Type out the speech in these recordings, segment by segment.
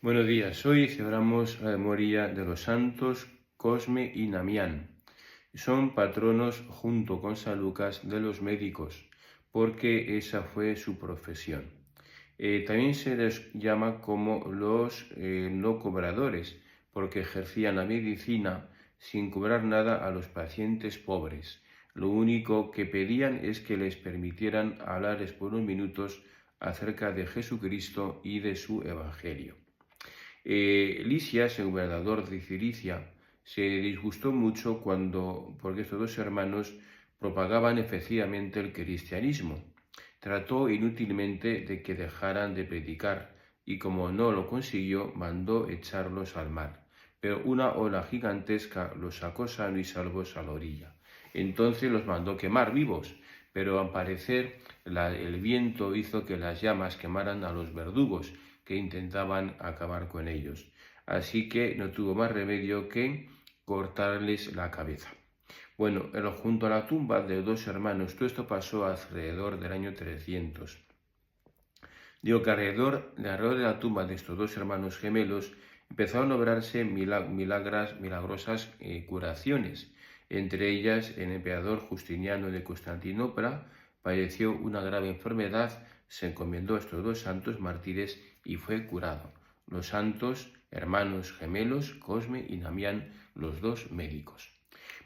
Buenos días, hoy celebramos la memoria de los santos Cosme y Damián. Son patronos junto con San Lucas de los médicos, porque esa fue su profesión. También se les llama como los no cobradores, porque ejercían la medicina sin cobrar nada a los pacientes pobres. Lo único que pedían es que les permitieran hablarles por unos minutos acerca de Jesucristo y de su Evangelio. Lisias, el gobernador de Cilicia, se disgustó mucho porque estos dos hermanos propagaban efectivamente el cristianismo. Trató inútilmente de que dejaran de predicar y como no lo consiguió, mandó echarlos al mar. Pero una ola gigantesca los sacó sanos y salvos a la orilla. Entonces los mandó quemar vivos, pero al parecer el viento hizo que las llamas quemaran a los verdugos que intentaban acabar con ellos. Así que no tuvo más remedio que cortarles la cabeza. Bueno, junto a la tumba de dos hermanos, todo esto pasó alrededor del año 300. Digo que alrededor de la tumba de estos dos hermanos gemelos empezaron a obrarse milagrosas curaciones. Entre ellas, el emperador Justiniano de Constantinopla padeció una grave enfermedad, se encomendó a estos dos santos mártires y fue curado. Los santos hermanos gemelos, Cosme y Damián, los dos médicos.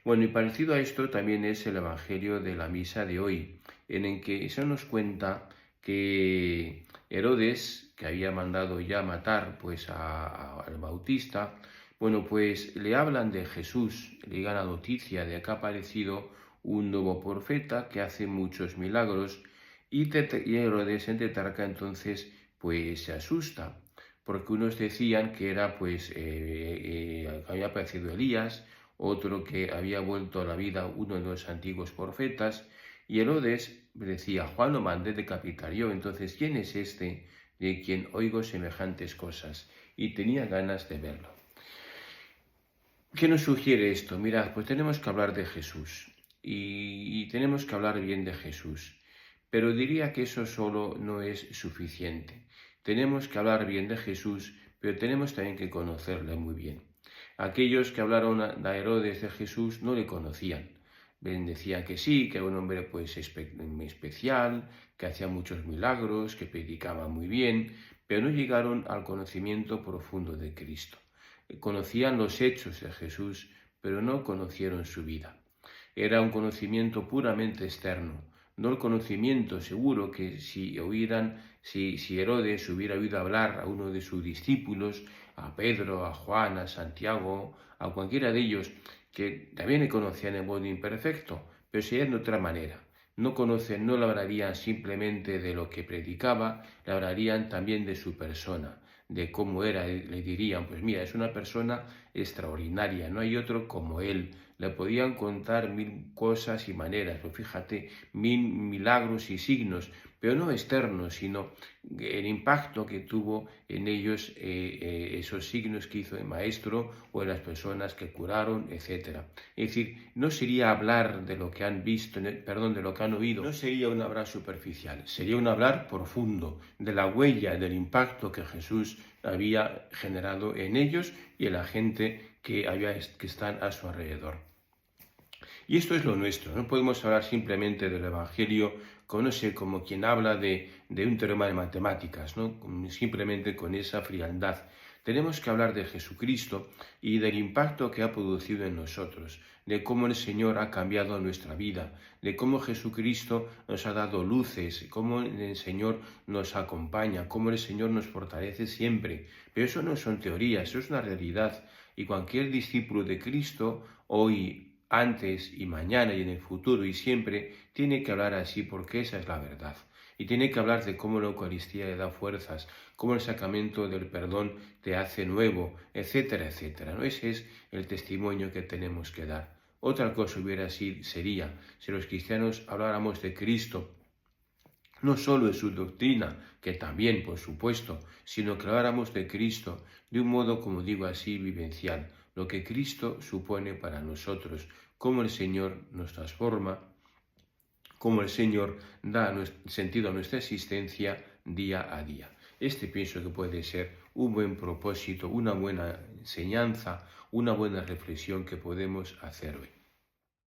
Bueno, y parecido a esto también es el Evangelio de la misa de hoy, en el que se nos cuenta que Herodes, que había mandado ya matar al Bautista, bueno, pues le hablan de Jesús, le llega la noticia de que ha aparecido un nuevo profeta que hace muchos milagros y Herodes en Tetrarca entonces pues se asusta, porque unos decían que era había aparecido Elías, otro que había vuelto a la vida uno de los antiguos profetas, y Herodes decía, Juan lo mandé decapitar yo, entonces ¿quién es este de quien oigo semejantes cosas? Y tenía ganas de verlo. ¿Qué nos sugiere esto? Mirad, pues tenemos que hablar de Jesús y tenemos que hablar bien de Jesús, pero diría que eso solo no es suficiente. Tenemos que hablar bien de Jesús, pero tenemos también que conocerle muy bien. Aquellos que hablaron a Herodes de Jesús no le conocían. Decían que sí, que era un hombre pues especial, que hacía muchos milagros, que predicaba muy bien, pero no llegaron al conocimiento profundo de Cristo. Conocían los hechos de Jesús, pero no conocieron su vida. Era un conocimiento puramente externo, no el conocimiento seguro que si Herodes hubiera oído hablar a uno de sus discípulos, a Pedro, a Juan, a Santiago, a cualquiera de ellos, que también le conocían en modo imperfecto, pero serían de otra manera. No le hablarían simplemente de lo que predicaba, le hablarían también de su persona, de cómo era, le dirían, pues mira, es una persona extraordinaria, no hay otro como él. Le podían contar mil cosas y maneras, pues fíjate, mil milagros y signos, pero no externos, sino el impacto que tuvo en ellos esos signos que hizo el maestro o en las personas que curaron, etc. Es decir, no sería hablar de lo que han visto, de lo que han oído, no sería un hablar superficial, sería un hablar profundo de la huella, del impacto que Jesús había generado en ellos y en la gente que están a su alrededor. Y esto es lo nuestro, no podemos hablar simplemente del Evangelio como quien habla de un teorema de matemáticas, ¿no? Simplemente con esa frialdad. Tenemos que hablar de Jesucristo y del impacto que ha producido en nosotros, de cómo el Señor ha cambiado nuestra vida, de cómo Jesucristo nos ha dado luces, cómo el Señor nos acompaña, cómo el Señor nos fortalece siempre. Pero eso no son teorías, eso es una realidad. Y cualquier discípulo de Cristo hoy, antes y mañana y en el futuro y siempre, tiene que hablar así porque esa es la verdad. Y tiene que hablar de cómo la Eucaristía le da fuerzas, cómo el sacramento del perdón te hace nuevo, etcétera, etcétera. ¿No? Ese es el testimonio que tenemos que dar. Otra cosa sería si los cristianos habláramos de Cristo, no solo de su doctrina, que también, por supuesto, sino que habláramos de Cristo de un modo, como digo así, vivencial, lo que Cristo supone para nosotros, cómo el Señor nos transforma, cómo el Señor da sentido a nuestra existencia día a día. Este pienso que puede ser un buen propósito, una buena enseñanza, una buena reflexión que podemos hacer hoy.